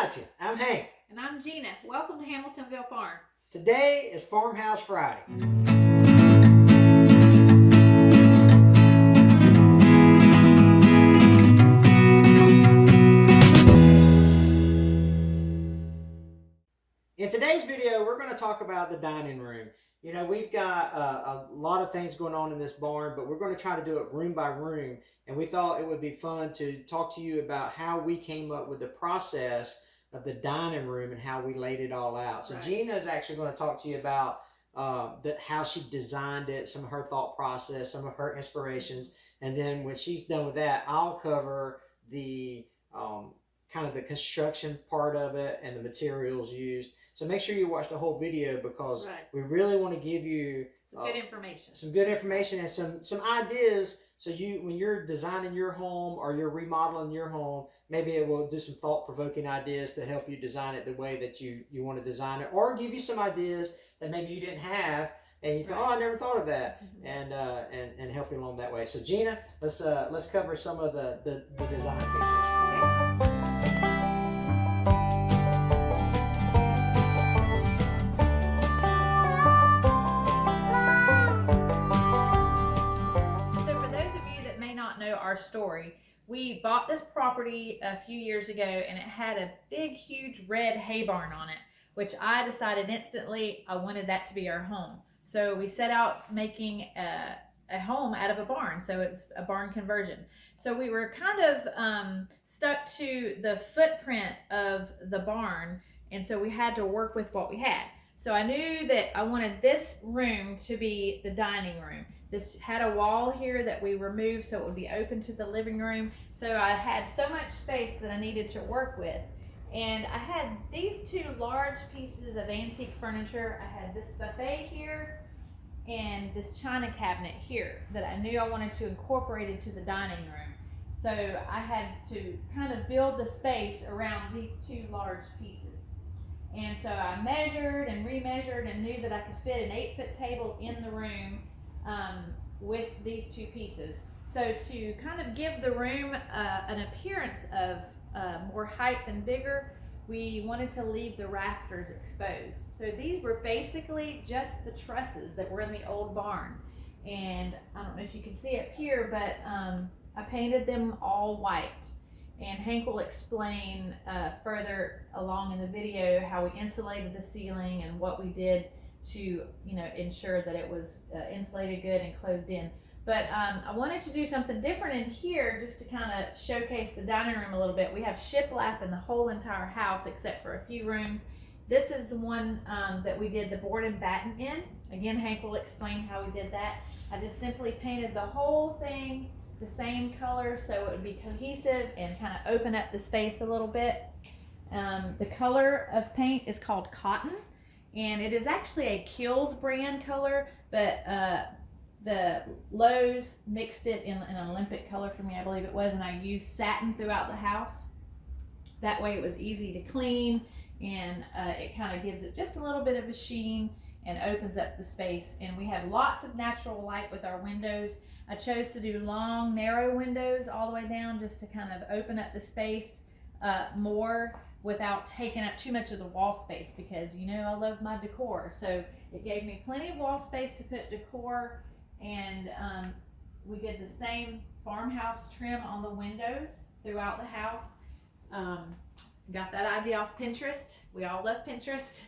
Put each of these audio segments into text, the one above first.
got you. I'm Hank. And I'm Gina. Welcome to Hamiltonville Farm. Today is Farmhouse Friday. In today's video, we're going to talk about the dining room. You know, we've got a lot of things going on in this barn, but we're going to try to do it room by room. And we thought it would be fun to talk to you about how we came up with the process of the dining room and how we laid it all out. So right. Gina is actually going to talk to you about how she designed it, some of her thought process, some of her inspirations. And then when she's done with that, I'll cover the kind of the construction part of it and the materials used. So make sure you watch the whole video because we really want to give you some good information. Some good information and some ideas. So when you're designing your home or you're remodeling your home, maybe it will do some thought-provoking ideas to help you design it the way that you want to design it, or give you some ideas that maybe you didn't have and you thought, oh, I never thought of that, and help you along that way. So Gina, let's cover some of the design features. Okay. Our story. We bought this property a few years ago and it had a big huge red hay barn on it, which I decided instantly I wanted that to be our home. So we set out making a home out of a barn, so it's a barn conversion. So we were kind of stuck to the footprint of the barn, and so we had to work with what we had. So I knew that I wanted this room to be the dining room. This had a wall here that we removed so it would be open to the living room. So I had so much space that I needed to work with. And I had these two large pieces of antique furniture. I had this buffet here and this china cabinet here that I knew I wanted to incorporate into the dining room. So I had to kind of build the space around these two large pieces. And so I measured and remeasured and knew that I could fit an 8-foot table in the room with these two pieces. So to kind of give the room an appearance of more height and bigger, we wanted to leave the rafters exposed. So these were basically just the trusses that were in the old barn. And I don't know if you can see up here, but I painted them all white. And Hank will explain further along in the video how we insulated the ceiling and what we did to ensure that it was insulated good and closed in. But I wanted to do something different in here just to kind of showcase the dining room a little bit. We have shiplap in the whole entire house except for a few rooms. This is the one that we did the board and batten in. Again, Hank will explain how we did that. I just simply painted the whole thing the same color so it would be cohesive and kind of open up the space a little bit. The color of paint is called cotton, and it is actually a Kills brand color, but the Lowe's mixed it in an Olympic color for me, I believe it was, and I used satin throughout the house. That way it was easy to clean, and it kind of gives it just a little bit of a sheen and opens up the space. And we have lots of natural light with our windows. I chose to do long, narrow windows all the way down just to kind of open up the space more without taking up too much of the wall space, because I love my decor. So it gave me plenty of wall space to put decor, and we did the same farmhouse trim on the windows throughout the house. Got that idea off Pinterest. We all love Pinterest.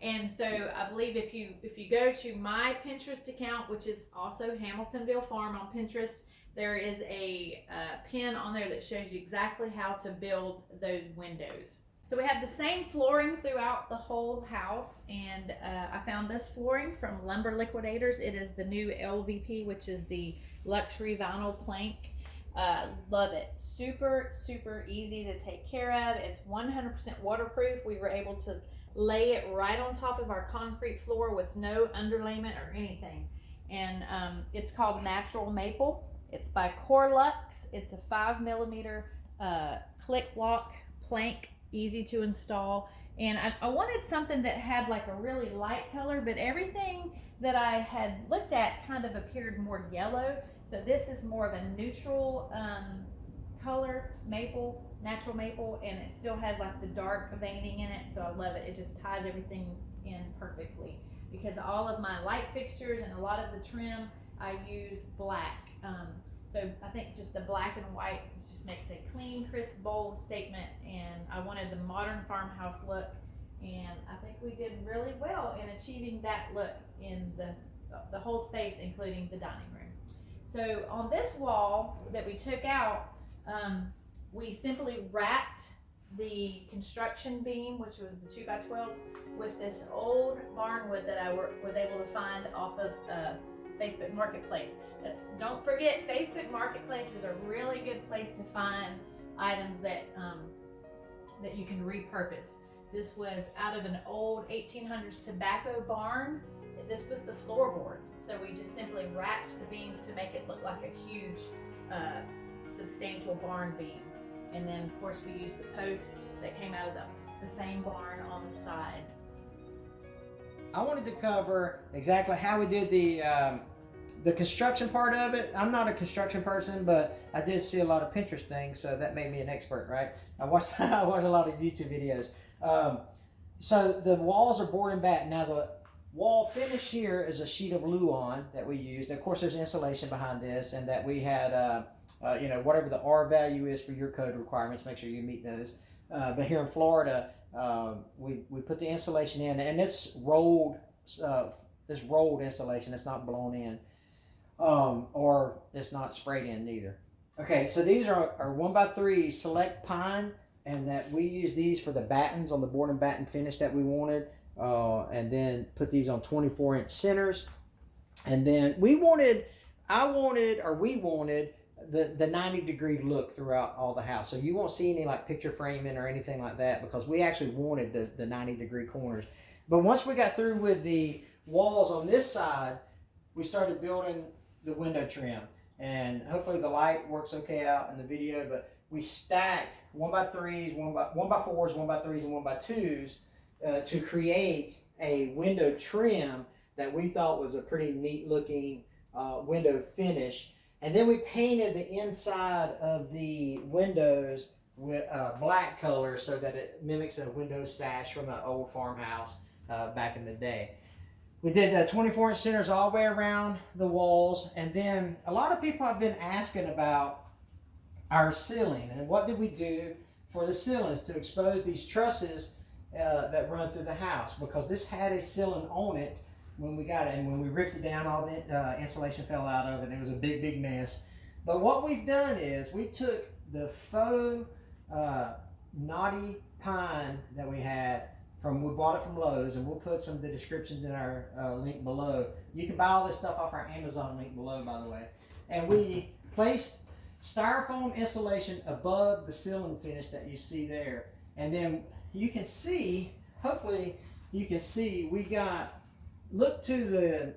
And so I believe if you go to my Pinterest account, which is also Hamiltonville Farm on Pinterest, there is a pin on there that shows you exactly how to build those windows. So we have the same flooring throughout the whole house, and I found this flooring from Lumber Liquidators. It is the new LVP, which is the luxury vinyl plank. Love it. Super, super easy to take care of. It's 100% waterproof. We were able to lay it right on top of our concrete floor with no underlayment or anything. And it's called Natural Maple. It's by Corlux. It's a 5mm click lock plank, easy to install. And I wanted something that had like a really light color, but everything that I had looked at kind of appeared more yellow. So this is more of a neutral color, maple, natural maple, and it still has like the dark veining in it, so I love it. It just ties everything in perfectly, because all of my light fixtures and a lot of the trim I use black. So I think just the black and white just makes a clean, crisp, bold statement, and I wanted the modern farmhouse look, and I think we did really well in achieving that look in the whole space, including the dining room. So on this wall that we took out, we simply wrapped the construction beam, which was the 2x12s, with this old barn wood that I was able to find off of Facebook Marketplace. Don't forget, Facebook Marketplace is a really good place to find items that that you can repurpose. This was out of an old 1800s tobacco barn. This was the floorboards, so we just simply wrapped the beams to make it look like a huge, substantial barn beam. And then, of course, we used the post that came out of the same barn on the sides. I wanted to cover exactly how we did the construction part of it. I'm not a construction person, but I did see a lot of Pinterest things, so that made me an expert, right? I watched a lot of YouTube videos. So the walls are board and batten. Now the wall finish here is a sheet of Luan that we used. Of course, there's insulation behind this, and that we had, whatever the R value is for your code requirements, make sure you meet those. But here in Florida, we put the insulation in, and it's rolled. It's rolled insulation. It's not blown in, or it's not sprayed in either. Okay, so these are 1x3 select pine, and that we use these for the battens on the board and batten finish that we wanted, and then put these on 24-inch centers. And then we wanted the 90-degree look throughout all the house. So you won't see any like picture framing or anything like that, because we actually wanted the 90-degree corners. But once we got through with the walls on this side, we started building the window trim. And hopefully the light works okay out in the video, but we stacked 1x3s, 1x4s, 1x3s, and 1x2s to create a window trim that we thought was a pretty neat looking window finish. And then we painted the inside of the windows with black color so that it mimics a window sash from an old farmhouse back in the day. We did 24-inch centers all the way around the walls. And then a lot of people have been asking about our ceiling and what did we do for the ceilings to expose these trusses that run through the house, because this had a ceiling on it when we got it, and when we ripped it down, all the insulation fell out of it, and it was a big mess. But what we've done is we took the faux knotty pine that we had we bought it from Lowe's, and we'll put some of the descriptions in our link below. You can buy all this stuff off our Amazon link below, by the way. And we placed styrofoam insulation above the ceiling finish that you see there. And then you can see, hopefully you can see, we got, look to the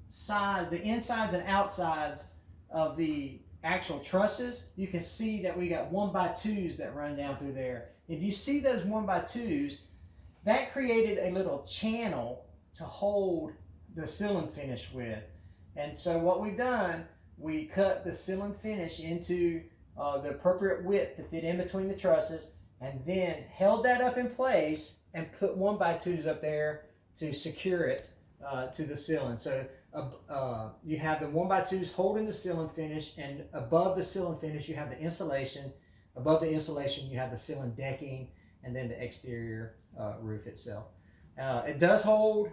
side, the insides and outsides of the actual trusses. You can see that we got 1x2s that run down through there. If you see those 1x2s, that created a little channel to hold the ceiling finish with. And so what we've done, we cut the ceiling finish into the appropriate width to fit in between the trusses, and then held that up in place and put 1x2s up there to secure it to the ceiling. So you have the 1x2s holding the ceiling finish, and above the ceiling finish you have the insulation. Above the insulation you have the ceiling decking, and then the exterior roof itself. It does hold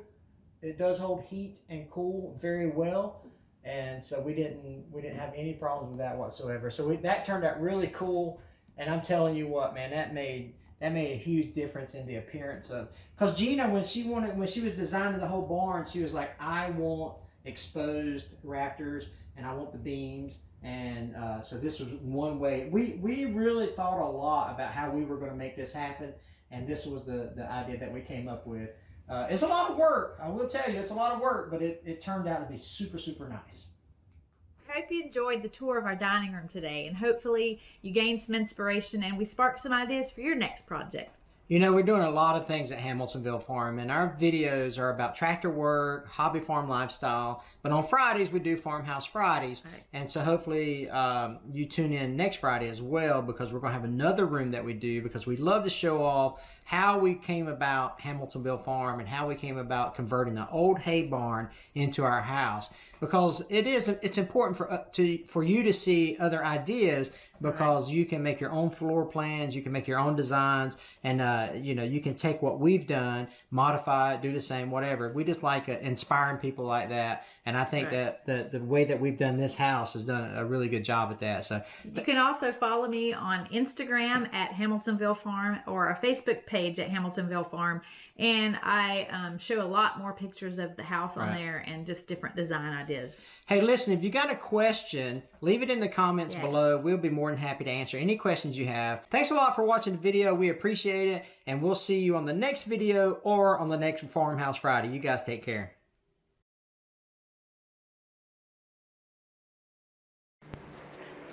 heat and cool very well, and so we didn't have any problems with that whatsoever. So that turned out really cool, and I'm telling you what, man, that made a huge difference in the appearance of. Because Gina, when she was designing the whole barn, she was like, I want exposed rafters and I want the beams, and so this was one way. We really thought a lot about how we were going to make this happen, and this was the idea that we came up with. It's a lot of work, I will tell you, it's a lot of work, but it turned out to be super nice. I hope you enjoyed the tour of our dining room today, and hopefully you gained some inspiration and we sparked some ideas for your next project. You know, we're doing a lot of things at Hamiltonville Farm, and our videos are about tractor work, hobby farm lifestyle. But on Fridays, we do Farmhouse Fridays. Right. And so hopefully you tune in next Friday as well, because we're going to have another room that we do, because we love to show off how we came about Hamiltonville Farm and how we came about converting the old hay barn into our house. Because it's important for you to see other ideas, because you can make your own floor plans, you can make your own designs, and you know, you can take what we've done, modify it, do the same, whatever. We just like inspiring people like that, and I think that the way that we've done this house has done a really good job at that. So you can also follow me on Instagram at Hamiltonville Farm, or a Facebook page at Hamiltonville Farm, and I show a lot more pictures of the house on there and just different design ideas. Hey, listen, if you got a question, leave it in the comments below. We'll be more than happy to answer any questions you have. Thanks a lot for watching the video. We appreciate it, and we'll see you on the next video or on the next Farmhouse Friday. You guys take care.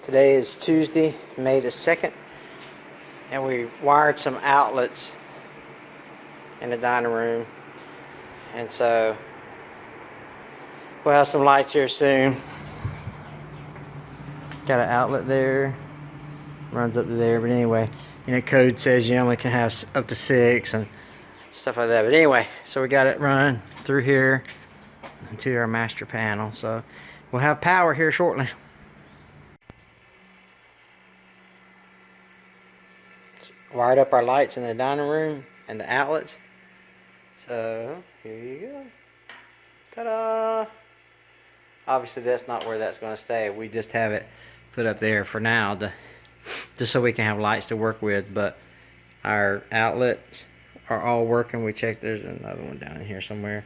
Today is Tuesday, May the 2nd, and we wired some outlets in the dining room, and so we'll have some lights here soon. Got an outlet there, runs up to there, but anyway, you know, code says you only can have up to 6 and stuff like that. But anyway, so we got it run through here to our master panel, so we'll have power here shortly. Wired up our lights in the dining room and the outlets. So here you go. Ta-da! Obviously that's not where that's going to stay. We just have it put up there for now, just so we can have lights to work with. But our outlets are all working. We checked, there's another one down in here somewhere.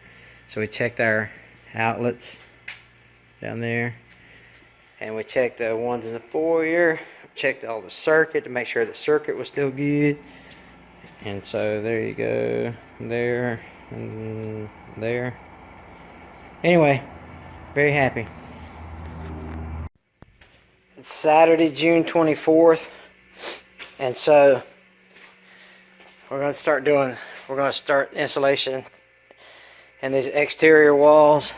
So we checked our outlets down there, and we checked the ones in the foyer, checked all the circuit to make sure the circuit was still good. And so there you go, there and there. Anyway, very happy. It's Saturday, June 24th, and so we're going to start insulation and these exterior walls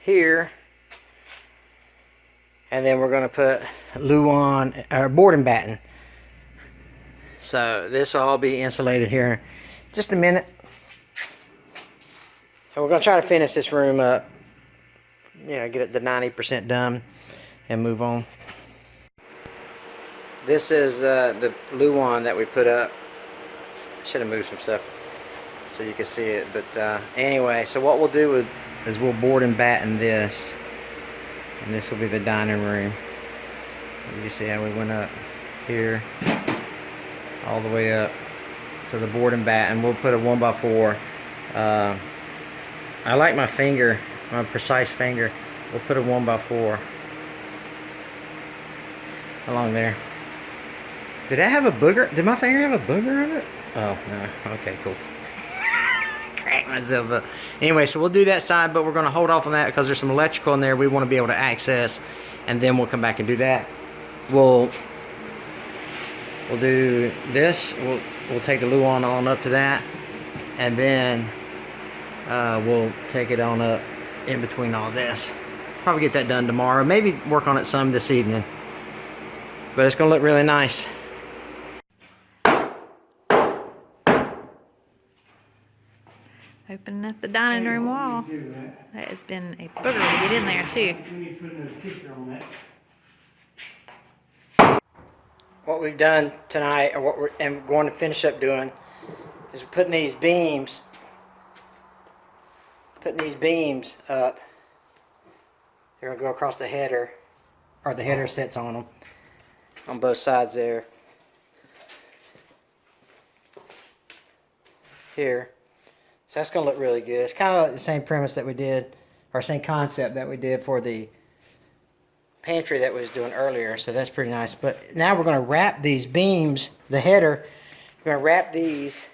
here, and then we're going to put Luan or board and batten. So this will all be insulated here in just a minute. And we're going to try to finish this room up, you know, get it to 90% done and move on. This is the Luan that we put up. I should have moved some stuff so you can see it, but anyway, so what we'll do is we'll board and batten this, and this will be the dining room. You see how we went up here all the way up. So the board and batten, we'll put a 1x4. I like my finger, my precise finger. We'll put a 1x4 along there. Did I have a booger? Did my finger have a booger on it? Oh no. Okay, cool. Crack myself up. Anyway, so we'll do that side, but we're going to hold off on that because there's some electrical in there we want to be able to access, and then we'll come back and do that. We'll do this. We'll take the Luan on up to that, and then we'll take it on up in between all this. Probably get that done tomorrow. Maybe work on it some this evening. But it's going to look really nice. Opening up the dining room wall. That has been a booger to get in there too. What we've done tonight, or what we're going to finish up doing, is putting these beams up. They're going to go across the header, or the header sits on them, on both sides there. Here. So that's going to look really good. It's kind of like the same premise that we did, or same concept that we did for the pantry that we was doing earlier. So that's pretty nice. But now we're going to wrap these beams, the header, we're going to wrap these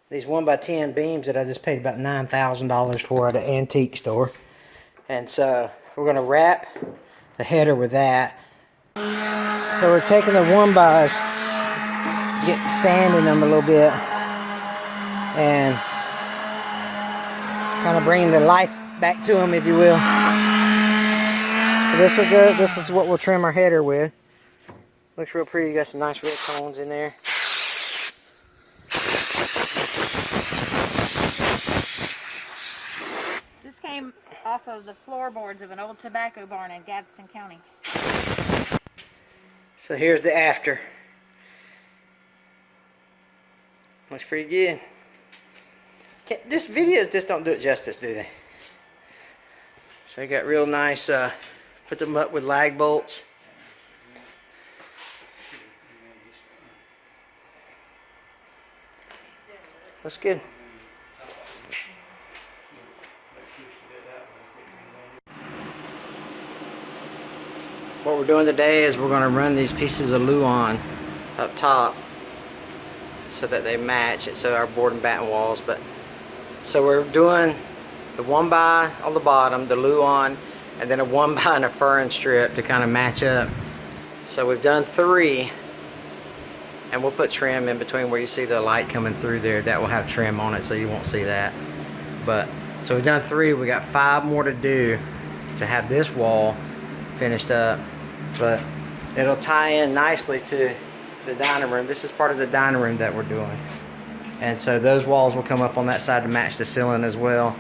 1x10 beams that I just paid about $9,000 for at an antique store. And so we're going to wrap the header with that. So we're taking the 1x get sand in them a little bit and kind of bring the life back to them, if you will. So this will go. This is what we'll trim our header with. Looks real pretty. Got some nice red tones in there. This came off of the floorboards of an old tobacco barn in Gadsden County. So here's the after. Looks pretty good. This videos just don't do it justice, do they? So you got real nice, put them up with lag bolts. That's good. What we're doing today is we're going to run these pieces of luan up top so that they match it, so our board and batten walls. But so we're doing the 1x on the bottom, the luan, and then a 1x and a fern strip to kind of match up. So we've done 3, and we'll put trim in between where you see the light coming through there. That will have trim on it, so you won't see that. But so we've done 3. We got 5 more to do to have this wall finished up, but it'll tie in nicely to the dining room. This is part of the dining room that we're doing, and so those walls will come up on that side to match the ceiling as well.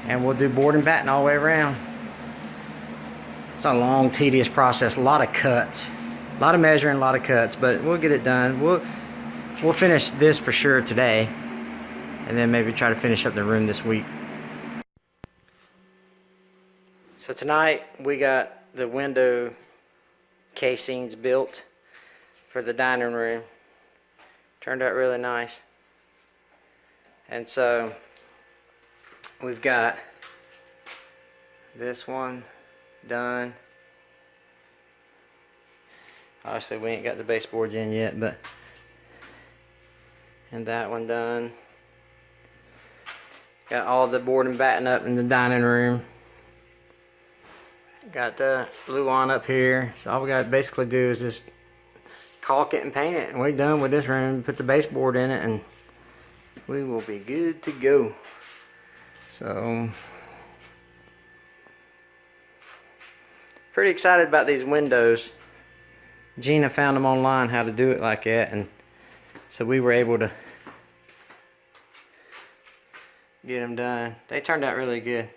And we'll do board and batten all the way around. It's a long, tedious process. A lot of cuts, a lot of measuring, a lot of cuts, but we'll get it done. We'll finish this for sure today, and then maybe try to finish up the room this week. So tonight we got the window casings built for the dining room. Turned out really nice. And so we've got this one done. Obviously we ain't got the baseboards in yet, but and that one done. Got all the board and batten up in the dining room. Got the luan up here. So all we got to basically do is just caulk it and paint it, and we're done with this room. Put the baseboard in it, and we will be good to go. So pretty excited about these windows. Gina found them online how to do it like that, and so we were able to get them done. They turned out really good.